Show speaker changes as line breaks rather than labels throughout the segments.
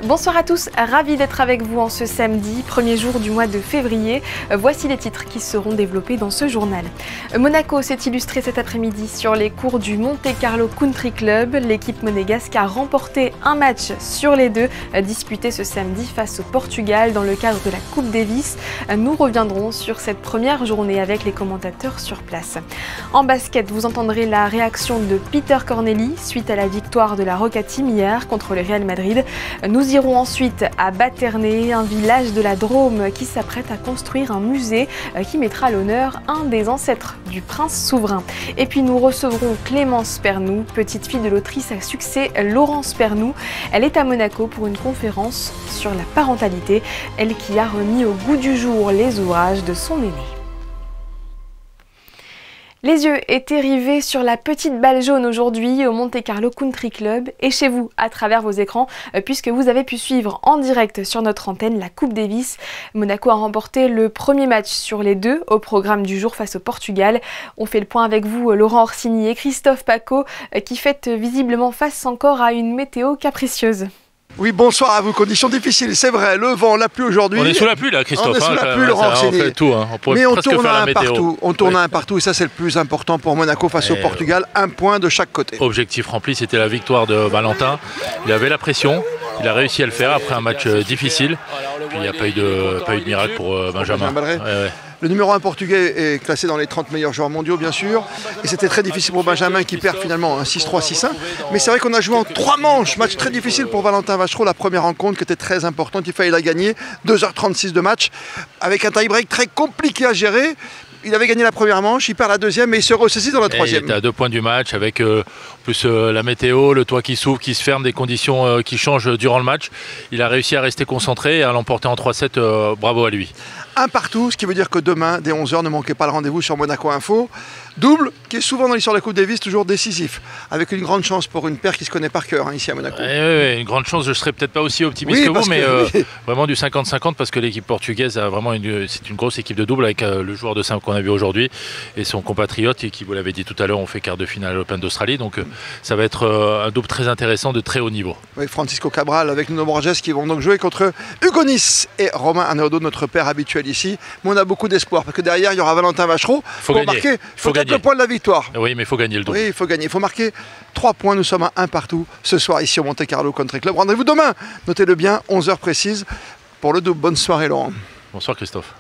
Bonsoir à tous, ravi d'être avec vous en ce samedi, premier jour du mois de février. Voici les titres qui seront développés dans ce journal. Monaco s'est illustré cet après-midi sur les cours du Monte Carlo Country Club. L'équipe monégasque a remporté un match sur les deux disputés ce samedi face au Portugal dans le cadre de la Coupe Davis. Nous reviendrons sur cette première journée avec les commentateurs sur place. En basket, vous entendrez la réaction de Peter Corneli suite à la victoire de la Roca Team hier contre le Real Madrid. Nous irons ensuite à Batternay, un village de la Drôme qui s'apprête à construire un musée qui mettra à l'honneur un des ancêtres du prince souverain. Et puis nous recevrons Clémence Pernoud, petite fille de l'autrice à succès Laurence Pernoud. Elle est à Monaco pour une conférence sur la parentalité, elle qui a remis au goût du jour les ouvrages de son aîné. Les yeux étaient rivés sur la petite balle jaune aujourd'hui au Monte Carlo Country Club et chez vous à travers vos écrans puisque vous avez pu suivre en direct sur notre antenne la Coupe Davis. Monaco a remporté le premier match sur les deux au programme du jour face au Portugal. On fait le point avec vous Laurent Orsini et Christophe Paco qui faites visiblement face encore à une météo capricieuse.
Oui, bonsoir à vous. Conditions difficiles, c'est vrai. Le vent, la pluie aujourd'hui.
On est sous la pluie là, Christophe.
On est sous la pluie, Laurent.
On fait tout. On pourrait presque faire la météo.
Partout. On tourne à un partout et ça, c'est le plus important pour Monaco face au Portugal. Un point de chaque côté.
Objectif rempli, c'était la victoire de Valentin. Il avait la pression. Il a réussi à le faire après un match difficile. Puis il n'y a pas eu de miracle pour Benjamin.
Le numéro 1 portugais est classé dans les 30 meilleurs joueurs mondiaux, bien sûr. Et c'était très difficile pour Benjamin qui perd finalement un 6-3, 6-1. Mais c'est vrai qu'on a joué en 3 manches. Match très difficile pour Valentin Vachereau. La première rencontre qui était très importante. Il fallait la gagner. 2h36 de match. Avec un tie-break très compliqué à gérer. Il avait gagné la première manche, il perd la deuxième et il se ressaisit dans la troisième.
Il était à 2 points du match avec plus la météo, le toit qui s'ouvre, qui se ferme, des conditions qui changent durant le match. Il a réussi à rester concentré et à l'emporter en 3-7. Bravo à lui.
Un partout, ce qui veut dire que demain, dès 11h, ne manquez pas le rendez-vous sur Monaco Info. Double, qui est souvent dans l'histoire de la Coupe Davis, toujours décisif. Avec une grande chance pour une paire qui se connaît par cœur ici à Monaco.
Oui, une grande chance, je ne serais peut-être pas aussi optimiste que vous, mais vraiment du 50-50 parce que l'équipe portugaise a vraiment c'est une grosse équipe de double avec le joueur de simple qu'on a vu aujourd'hui et son compatriote qui, vous l'avez dit tout à l'heure, ont fait quart de finale à l'Open d'Australie. Donc ça va être un double très intéressant de très haut niveau. Oui,
Francisco Cabral avec Nuno Borges qui vont donc jouer contre Hugo Nice et Romain Arnaudot, notre père habituel ici. Mais on a beaucoup d'espoir parce que derrière, il y aura Valentin Vachereau.
Faut gagner.
Faut gagner le point de la victoire.
Oui, mais il faut gagner le double.
Oui, il faut gagner. Il faut marquer 3 points. Nous sommes à 1 partout ce soir ici au Monte Carlo Country Club. Rendez-vous demain. Notez-le bien, 11h précise pour le double. Bonne soirée, Laurent.
Bonsoir, Christophe.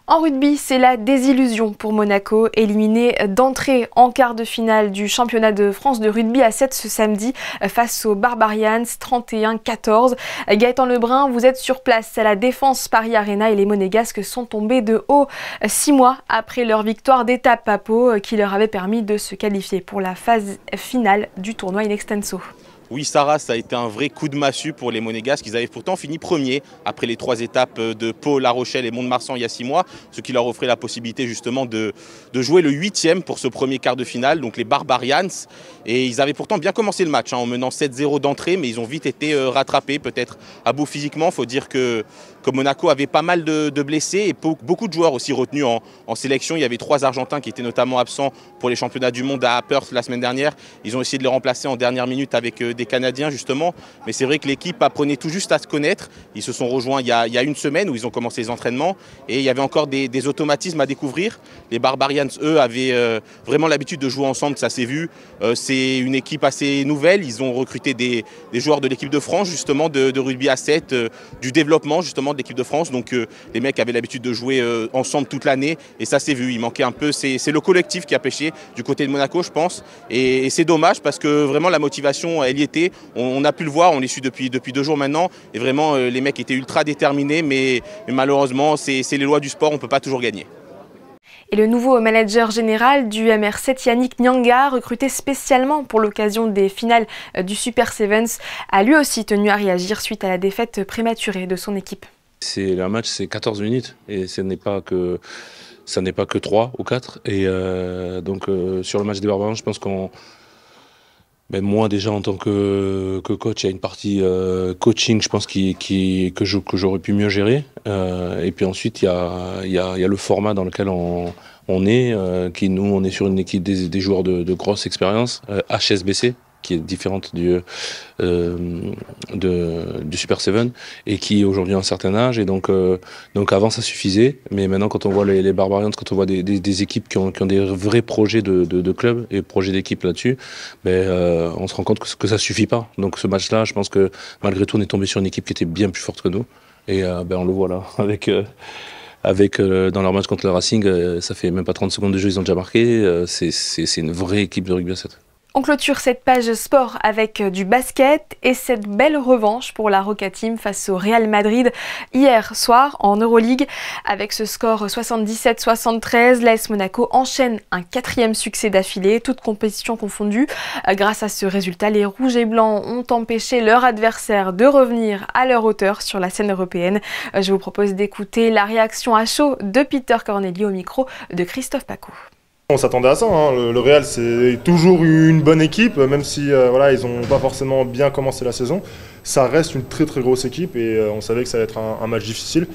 En rugby, c'est la désillusion pour Monaco, éliminé d'entrée en quart de finale du championnat de France de rugby à 7 ce samedi face aux Barbarians 31-14. Gaëtan Lebrun, vous êtes sur place à la Défense Paris Arena et les Monégasques sont tombés de haut 6 mois après leur victoire d'étape à Pau qui leur avait permis de se qualifier pour la phase finale du tournoi in extenso.
Oui, Sarah, ça a été un vrai coup de massue pour les Monégasques. Ils avaient pourtant fini premier après les 3 étapes de Pau, La Rochelle et Mont-de-Marsan il y a 6 mois, ce qui leur offrait la possibilité justement de jouer le 8e pour ce premier quart de finale, donc les Barbarians. Et ils avaient pourtant bien commencé le match en menant 7-0 d'entrée, mais ils ont vite été rattrapés, peut-être à bout physiquement. Il faut dire que Monaco avait pas mal de blessés et beaucoup de joueurs aussi retenus en sélection. Il y avait 3 Argentins qui étaient notamment absents pour les championnats du monde à Perth la semaine dernière. Ils ont essayé de les remplacer en dernière minute avec des Canadiens justement, mais c'est vrai que l'équipe apprenait tout juste à se connaître. Ils se sont rejoints il y a une semaine où ils ont commencé les entraînements et il y avait encore des automatismes à découvrir. Les Barbarians, eux, avaient vraiment l'habitude de jouer ensemble, ça s'est vu. C'est une équipe assez nouvelle, ils ont recruté des joueurs de l'équipe de France justement de rugby à 7, du développement justement de l'équipe de France. Donc les mecs avaient l'habitude de jouer ensemble toute l'année et ça s'est vu. Il manquait un peu, c'est le collectif qui a pêché du côté de Monaco, je pense. Et c'est dommage parce que vraiment la motivation, elle y était. On a pu le voir, on les suit depuis 2 jours maintenant. Et vraiment, les mecs étaient ultra déterminés. Mais malheureusement, c'est les lois du sport, on ne peut pas toujours gagner.
Et le nouveau manager général du MR7, Yannick Nyanga, recruté spécialement pour l'occasion des finales du Super Sevens, a lui aussi tenu à réagir suite à la défaite prématurée de son équipe.
Un match, c'est 14 minutes et ça n'est pas que 3 ou 4. Et donc sur le match des Barbarians, je pense qu'on... moi déjà en tant que coach, il y a une partie coaching, je pense que j'aurais pu mieux gérer. Et puis ensuite, il y a le format dans lequel on est, nous on est sur une équipe des joueurs de grosse expérience, HSBC. qui est différente du Super 7 et qui aujourd'hui a un certain âge. Et donc avant ça suffisait, mais maintenant quand on voit les Barbarians, quand on voit des équipes qui ont des vrais projets de club et projets d'équipe là-dessus, on se rend compte que ça suffit pas. Donc ce match-là, je pense que malgré tout, on est tombé sur une équipe qui était bien plus forte que nous. Et on le voit là, avec dans leur match contre le Racing, ça fait même pas 30 secondes de jeu, ils ont déjà marqué. C'est une vraie équipe de rugby à 7.
On clôture cette page sport avec du basket et cette belle revanche pour la Roca Team face au Real Madrid hier soir en Euroleague. Avec ce score 77-73, l'AS Monaco enchaîne un 4e succès d'affilée, toutes compétitions confondues. Grâce à ce résultat, les Rouges et Blancs ont empêché leur adversaire de revenir à leur hauteur sur la scène européenne. Je vous propose d'écouter la réaction à chaud de Peter Corneli au micro de Christophe Paco.
On s'attendait à ça, hein. Le Real c'est toujours une bonne équipe, même si ils n'ont pas forcément bien commencé la saison. Ça reste une très grosse équipe et on savait que ça allait être un match difficile.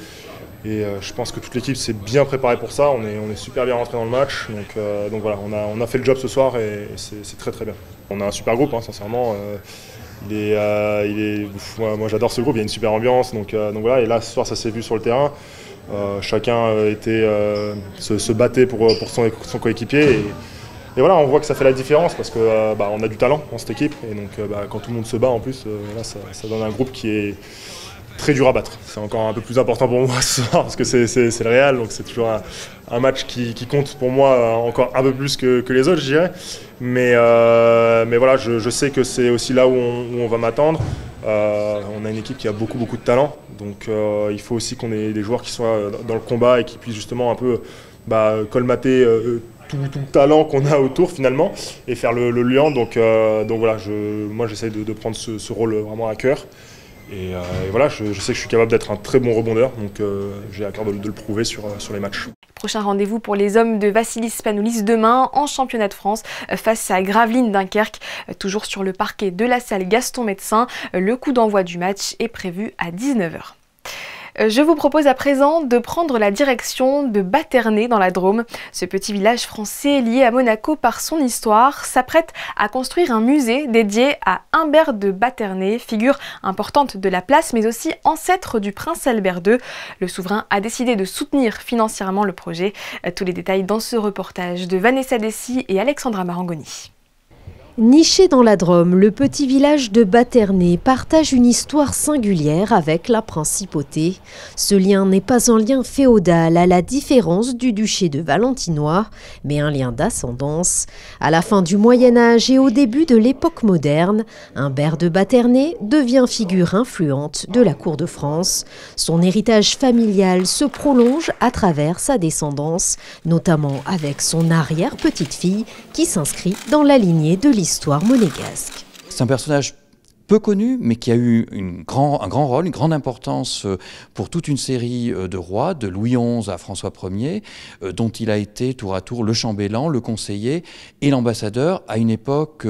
Et je pense que toute l'équipe s'est bien préparée pour ça, on est super bien rentré dans le match. Donc voilà, on a fait le job ce soir et c'est très bien. On a un super groupe, hein, sincèrement. Moi j'adore ce groupe, il y a une super ambiance. Donc voilà, et là ce soir ça s'est vu sur le terrain. Chacun se battait pour son coéquipier et voilà, on voit que ça fait la différence parce que on a du talent dans cette équipe et donc quand tout le monde se bat en plus, ça donne un groupe qui est très dur à battre. C'est encore un peu plus important pour moi ce soir parce que c'est le Real, donc c'est toujours un match qui compte pour moi encore un peu plus que les autres, je dirais. Mais voilà, je sais que c'est aussi là où on va m'attendre. On a une équipe qui a beaucoup de talent, donc il faut aussi qu'on ait des joueurs qui soient dans le combat et qui puissent justement un peu colmater tout le talent qu'on a autour finalement et faire le lien. Donc voilà, moi j'essaie de prendre ce rôle vraiment à cœur. Et voilà, je sais que je suis capable d'être un très bon rebondeur, donc j'ai à cœur de le prouver sur les matchs.
Prochain rendez-vous pour les hommes de Vassilis Spanoulis demain en championnat de France face à Gravelines Dunkerque, toujours sur le parquet de la salle Gaston Médecin. Le coup d'envoi du match est prévu à 19 h. Je vous propose à présent de prendre la direction de Baternay dans la Drôme. Ce petit village français lié à Monaco par son histoire s'apprête à construire un musée dédié à Humbert de Baternay, figure importante de la place mais aussi ancêtre du prince Albert II. Le souverain a décidé de soutenir financièrement le projet. Tous les détails dans ce reportage de Vanessa Dessy et Alexandra Marangoni.
Niché dans la Drôme, le petit village de Baternay partage une histoire singulière avec la principauté. Ce lien n'est pas un lien féodal à la différence du duché de Valentinois, mais un lien d'ascendance. À la fin du Moyen-Âge et au début de l'époque moderne, Humbert de Baternay devient figure influente de la cour de France. Son héritage familial se prolonge à travers sa descendance, notamment avec son arrière-petite-fille qui s'inscrit dans la lignée de l'histoire monégasque.
C'est un personnage peu connu, mais qui a eu un grand rôle, une grande importance pour toute une série de rois, de Louis XI à François Ier, dont il a été tour à tour le chambellan, le conseiller et l'ambassadeur à une époque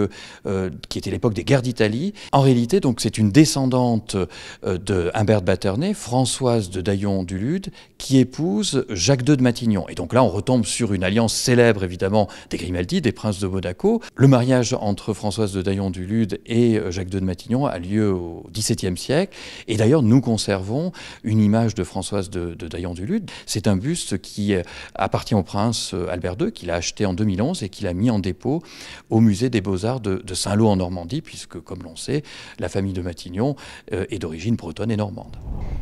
qui était l'époque des guerres d'Italie. En réalité, donc, c'est une descendante de Humbert de Baternay, Françoise de Daillon du Lude, qui épouse Jacques II de Matignon. Et donc là, on retombe sur une alliance célèbre, évidemment, des Grimaldi, des princes de Monaco. Le mariage entre Françoise de Daillon du Lude et Jacques II de Matignon a lieu au XVIIe siècle. Et d'ailleurs, nous conservons une image de Françoise de Daillon du Lude. C'est un buste qui appartient au prince Albert II, qu'il a acheté en 2011 et qu'il a mis en dépôt au musée des Beaux-Arts de Saint-Lô en Normandie, puisque, comme l'on sait, la famille de Matignon est d'origine bretonne et normande.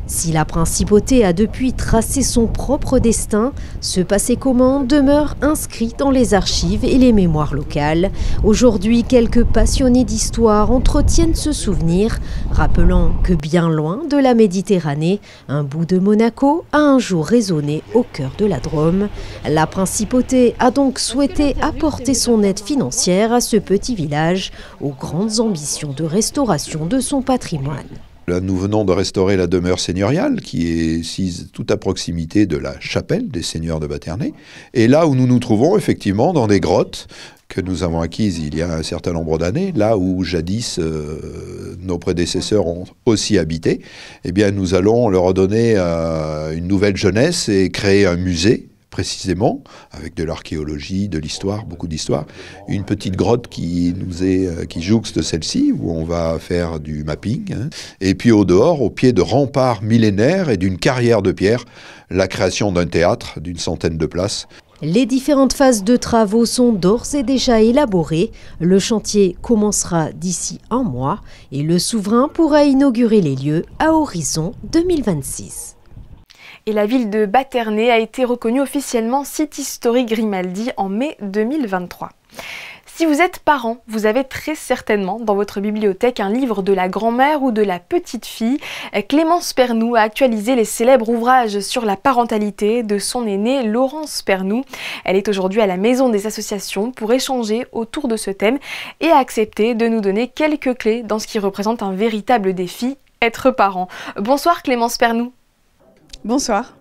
Si la principauté a depuis tracé son propre destin, ce passé commun demeure inscrit dans les archives et les mémoires locales. Aujourd'hui, quelques passionnés d'histoire entretiennent ce souvenir, rappelant que bien loin de la Méditerranée, un bout de Monaco a un jour résonné au cœur de la Drôme. La principauté a donc souhaité apporter son aide financière à ce petit village, aux grandes ambitions de restauration de son patrimoine.
Là, nous venons de restaurer la demeure seigneuriale qui est sise tout à proximité de la chapelle des seigneurs de Baternay. Et là où nous nous trouvons effectivement dans des grottes que nous avons acquises il y a un certain nombre d'années, là où jadis nos prédécesseurs ont aussi habité, eh bien nous allons leur donner une nouvelle jeunesse et créer un musée précisément, avec de l'archéologie, de l'histoire, beaucoup d'histoire, une petite grotte qui jouxte celle-ci, où on va faire du mapping. Et puis au dehors, au pied de remparts millénaires et d'une carrière de pierre, la création d'un théâtre d'une centaine de places.
Les différentes phases de travaux sont d'ores et déjà élaborées. Le chantier commencera d'ici un mois et le souverain pourra inaugurer les lieux à horizon 2026.
Et la ville de Baternée a été reconnue officiellement site historique Grimaldi en mai 2023. Si vous êtes parent, vous avez très certainement dans votre bibliothèque un livre de la grand-mère ou de la petite-fille. Clémence Pernoud a actualisé les célèbres ouvrages sur la parentalité de son aînée Laurence Pernoud. Elle est aujourd'hui à la Maison des Associations pour échanger autour de ce thème et a accepté de nous donner quelques clés dans ce qui représente un véritable défi, être parent. Bonsoir Clémence Pernoud.
Bonsoir.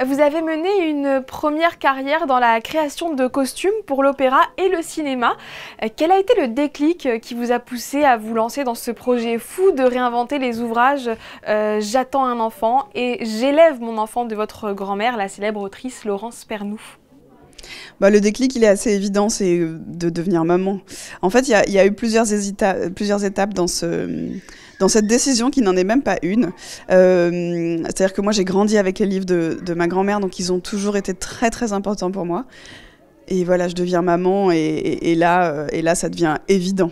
Vous avez mené une première carrière dans la création de costumes pour l'opéra et le cinéma. Quel a été le déclic qui vous a poussé à vous lancer dans ce projet fou de réinventer les ouvrages J'attends un enfant et J'élève mon enfant de votre grand-mère, la célèbre autrice Laurence Pernoud?
Le déclic, il est assez évident, c'est de devenir maman. En fait, il y a eu plusieurs étapes dans cette décision qui n'en est même pas une. C'est-à-dire que moi, j'ai grandi avec les livres de ma grand-mère, donc ils ont toujours été très, très importants pour moi. Et voilà, je deviens maman et là, ça devient évident.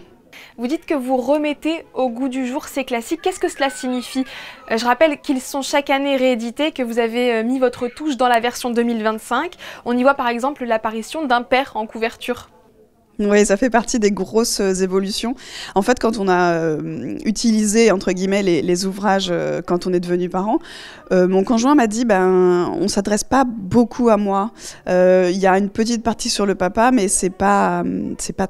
Vous dites que vous remettez au goût du jour ces classiques. Qu'est-ce que cela signifie? Je rappelle qu'ils sont chaque année réédités, que vous avez mis votre touche dans la version 2025. On y voit par exemple l'apparition d'un père en couverture.
Oui, ça fait partie des grosses évolutions. En fait, quand on a utilisé, entre guillemets, les ouvrages quand on est devenu parent, mon conjoint m'a dit, on s'adresse pas beaucoup à moi. Il y a une petite partie sur le papa, mais c'est pas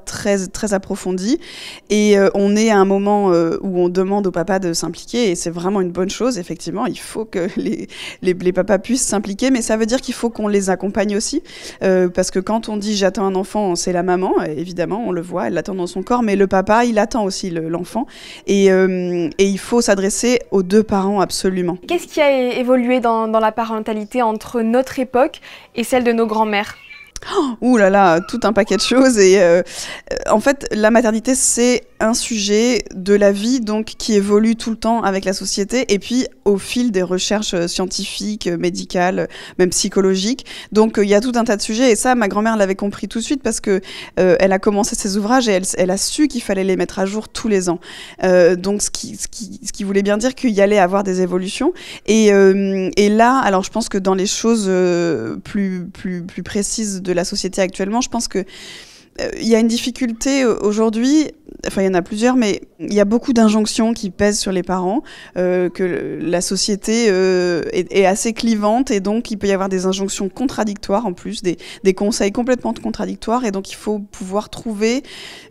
très, très approfondi. Et on est à un moment où on demande au papa de s'impliquer, et c'est vraiment une bonne chose, effectivement. Il faut que les papas puissent s'impliquer, mais ça veut dire qu'il faut qu'on les accompagne aussi. Parce que quand on dit « j'attends un enfant », c'est la maman, évidemment, on le voit, elle l'attend dans son corps, mais le papa, il attend aussi l'enfant. Et il faut s'adresser aux deux parents absolument.
Qu'est-ce qui a évolué dans la parentalité entre notre époque et celle de nos grands-mères?
Ouh là là, tout un paquet de choses. Et en fait, la maternité, c'est un sujet de la vie donc qui évolue tout le temps avec la société et puis au fil des recherches scientifiques, médicales, même psychologiques. Donc il y a tout un tas de sujets et ça, ma grand-mère l'avait compris tout de suite parce que elle a commencé ses ouvrages et elle a su qu'il fallait les mettre à jour tous les ans. Donc ce qui voulait bien dire qu'il y allait avoir des évolutions. Et là, alors je pense que dans les choses plus précises de la société actuellement, je pense que il y a une difficulté aujourd'hui, enfin il y en a plusieurs, mais il y a beaucoup d'injonctions qui pèsent sur les parents, que la société est assez clivante et donc il peut y avoir des injonctions contradictoires en plus, des conseils complètement contradictoires et donc il faut pouvoir trouver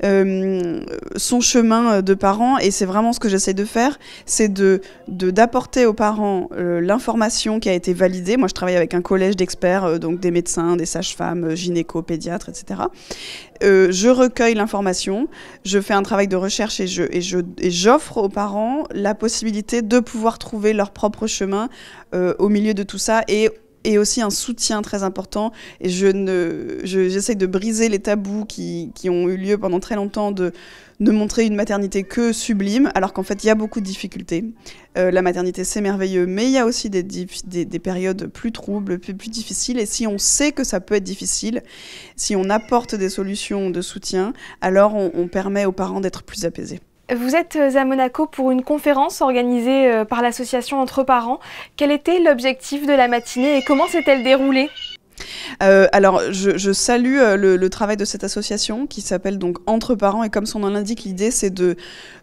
son chemin de parent et c'est vraiment ce que j'essaie de faire, c'est d'apporter aux parents l'information qui a été validée. Moi je travaille avec un collège d'experts, donc des médecins, des sages-femmes, gynéco, pédiatres, etc. Je recueille l'information, je fais un travail de recherche et j'offre aux parents la possibilité de pouvoir trouver leur propre chemin au milieu de tout ça et aussi un soutien très important. Et j'essaye de briser les tabous qui ont eu lieu pendant très longtemps de montrer une maternité que sublime, alors qu'en fait, il y a beaucoup de difficultés. La maternité, c'est merveilleux, mais il y a aussi des périodes plus troubles, plus difficiles. Et si on sait que ça peut être difficile, si on apporte des solutions de soutien, alors on permet aux parents d'être plus apaisés.
Vous êtes à Monaco pour une conférence organisée par l'association Entre Parents. Quel était l'objectif de la matinée et comment s'est-elle déroulée ?
Alors, je salue le travail de cette association qui s'appelle donc Entre Parents et comme son nom l'indique, l'idée c'est de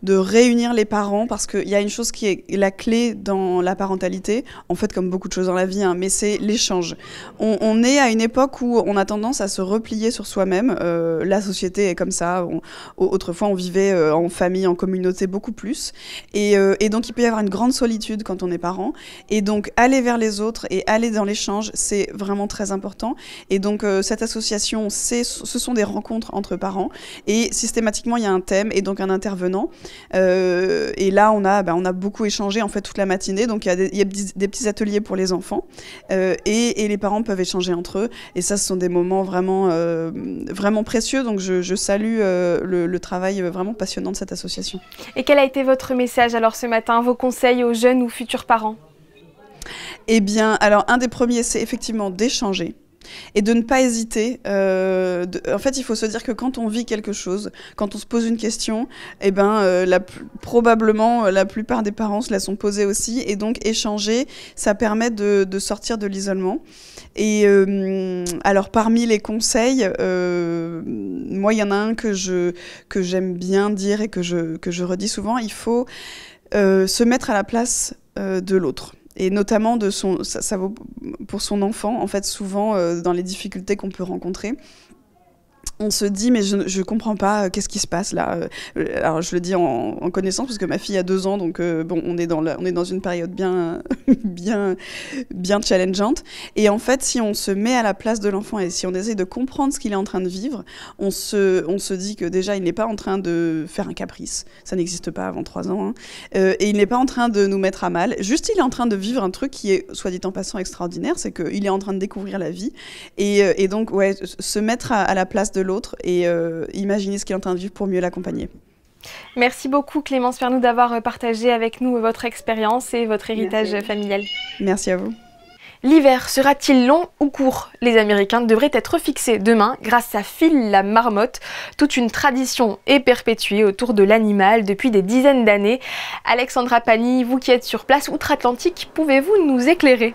réunir les parents parce qu'il y a une chose qui est la clé dans la parentalité, en fait comme beaucoup de choses dans la vie, hein, mais c'est l'échange. On est à une époque où on a tendance à se replier sur soi-même, la société est comme ça, autrefois on vivait en famille, en communauté beaucoup plus, et donc il peut y avoir une grande solitude quand on est parent, et donc aller vers les autres et aller dans l'échange, c'est vraiment très important important. Et donc cette association, ce sont des rencontres entre parents et systématiquement il y a un thème et donc un intervenant. Et là on a beaucoup échangé en fait toute la matinée. Donc il y a des petits ateliers pour les enfants et les parents peuvent échanger entre eux. Et ça, ce sont des moments vraiment précieux. Donc je salue le travail vraiment passionnant de cette association.
Et quel a été votre message alors ce matin, vos conseils aux jeunes ou futurs parents?
Eh bien, alors un des premiers, c'est effectivement d'échanger. Et de ne pas hésiter. En fait, il faut se dire que quand on vit quelque chose, quand on se pose une question, eh ben, probablement la plupart des parents se la sont posées aussi. Et donc, échanger, ça permet de sortir de l'isolement. Et alors, parmi les conseils, moi, il y en a un que j'aime bien dire et que je redis souvent. Il faut se mettre à la place de l'autre. Et notamment ça vaut pour son enfant, en fait, souvent dans les difficultés qu'on peut rencontrer. On se dit, mais je ne comprends pas, qu'est-ce qui se passe là? Alors je le dis en connaissance, parce que ma fille a 2 ans, donc bon, on est dans une période bien challengeante. Et en fait, si on se met à la place de l'enfant et si on essaie de comprendre ce qu'il est en train de vivre, on se dit que déjà, il n'est pas en train de faire un caprice. Ça n'existe pas avant 3 ans. Hein. Et il n'est pas en train de nous mettre à mal. Juste, il est en train de vivre un truc qui est, soit dit en passant, extraordinaire. C'est qu'il est en train de découvrir la vie. Et donc, ouais, se mettre à la place de l'autre et imaginer ce qu'il est en train de vivre pour mieux l'accompagner.
Merci beaucoup Clémence Fernoux d'avoir partagé avec nous votre expérience et votre héritage familial.
Merci à vous.
L'hiver sera-t-il long ou court? Les Américains devraient être fixés demain grâce à Phil la marmotte. Toute une tradition est perpétuée autour de l'animal depuis des dizaines d'années. Alexandra Pani, vous qui êtes sur place outre-Atlantique, pouvez-vous nous éclairer?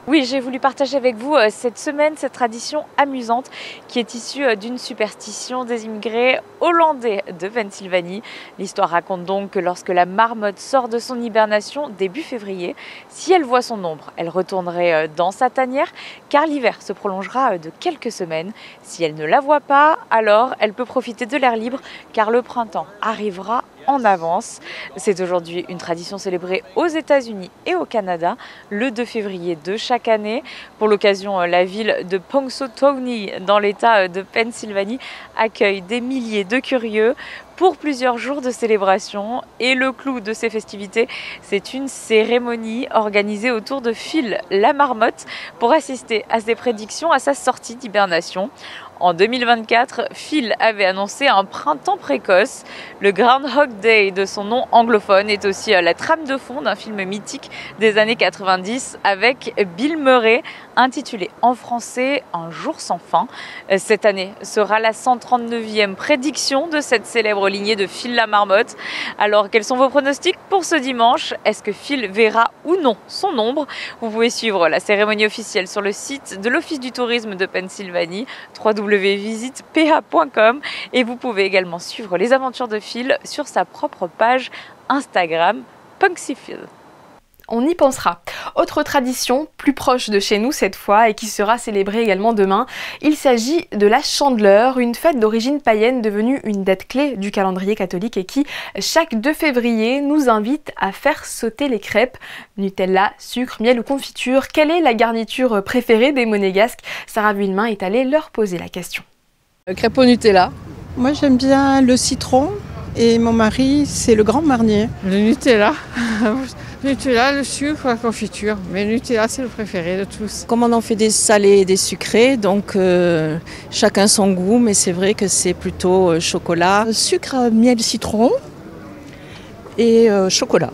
Oui, j'ai voulu partager avec vous cette semaine cette tradition amusante qui est issue d'une superstition des immigrés hollandais de Pennsylvanie. L'histoire raconte donc que lorsque la marmotte sort de son hibernation début février, si elle voit son ombre, elle retournerait dans sa tanière car l'hiver se prolongera de quelques semaines. Si elle ne la voit pas, alors elle peut profiter de l'air libre car le printemps arrivera en avance. C'est aujourd'hui une tradition célébrée aux États-Unis et au Canada le 2 février de chaque année. Pour l'occasion, la ville de Punxsutawney dans l'État de Pennsylvanie accueille des milliers de curieux pour plusieurs jours de célébration. Et le clou de ces festivités, c'est une cérémonie organisée autour de Phil la marmotte pour assister à ses prédictions à sa sortie d'hibernation. En 2024, Phil avait annoncé un printemps précoce. Le Groundhog Day de son nom anglophone est aussi la trame de fond d'un film mythique des années 90 avec Bill Murray, intitulé en français Un jour sans fin. Cette année sera la 139e prédiction de cette célèbre lignée de Phil la marmotte. Alors, quels sont vos pronostics pour ce dimanche? Est-ce que Phil verra ou non son ombre? Vous pouvez suivre la cérémonie officielle sur le site de l'Office du tourisme de Pennsylvanie, www.visiteph.com, et vous pouvez également suivre les aventures de Phil sur sa propre page Instagram, PunxyPhil.
On y pensera. Autre tradition, plus proche de chez nous cette fois et qui sera célébrée également demain, il s'agit de la Chandeleur, une fête d'origine païenne devenue une date clé du calendrier catholique et qui, chaque 2 février, nous invite à faire sauter les crêpes. Nutella, sucre, miel ou confiture, quelle est la garniture préférée des Monégasques? Sarah Vuillemin est allée leur poser la question.
Crêpe au Nutella. Moi j'aime bien le citron et mon mari c'est le Grand Marnier.
Le Nutella. Nutella, le sucre, la confiture. Mais Nutella, c'est le préféré de tous.
Comme on en fait des salés et des sucrés, donc chacun son goût, mais c'est vrai que c'est plutôt chocolat.
Sucre, miel, citron et chocolat.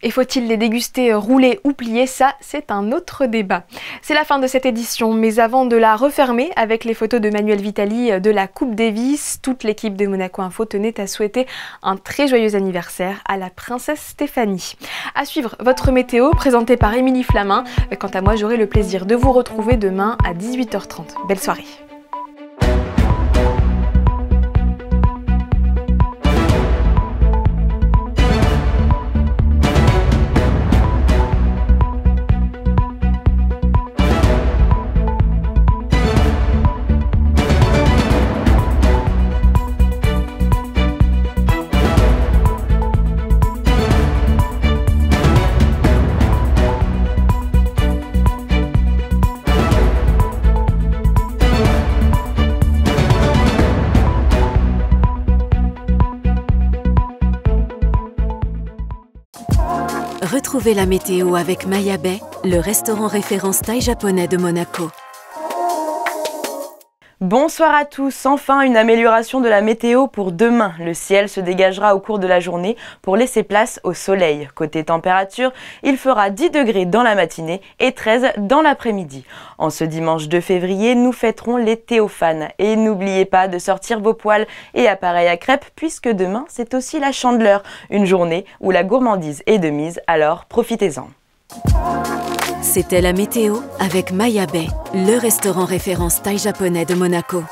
Et faut-il les déguster roulés ou pliés? Ça, c'est un autre débat. C'est la fin de cette édition, mais avant de la refermer avec les photos de Manuel Vitali de la Coupe Davis, toute l'équipe de Monaco Info tenait à souhaiter un très joyeux anniversaire à la princesse Stéphanie. À suivre votre météo, présentée par Émilie Flamin. Quant à moi, j'aurai le plaisir de vous retrouver demain à 18h30. Belle soirée.
Retrouvez la météo avec Maya Bay, le restaurant référence thaï japonais de Monaco.
Bonsoir à tous, enfin une amélioration de la météo pour demain. Le ciel se dégagera au cours de la journée pour laisser place au soleil. Côté température, il fera 10 degrés dans la matinée et 13 dans l'après-midi. En ce dimanche 2 février, nous fêterons les Théophanes. Et n'oubliez pas de sortir vos poêles et appareils à crêpes puisque demain c'est aussi la Chandeleur, une journée où la gourmandise est de mise, alors profitez-en.
C'était la météo avec Maya Bay, le restaurant référence thaï japonais de Monaco.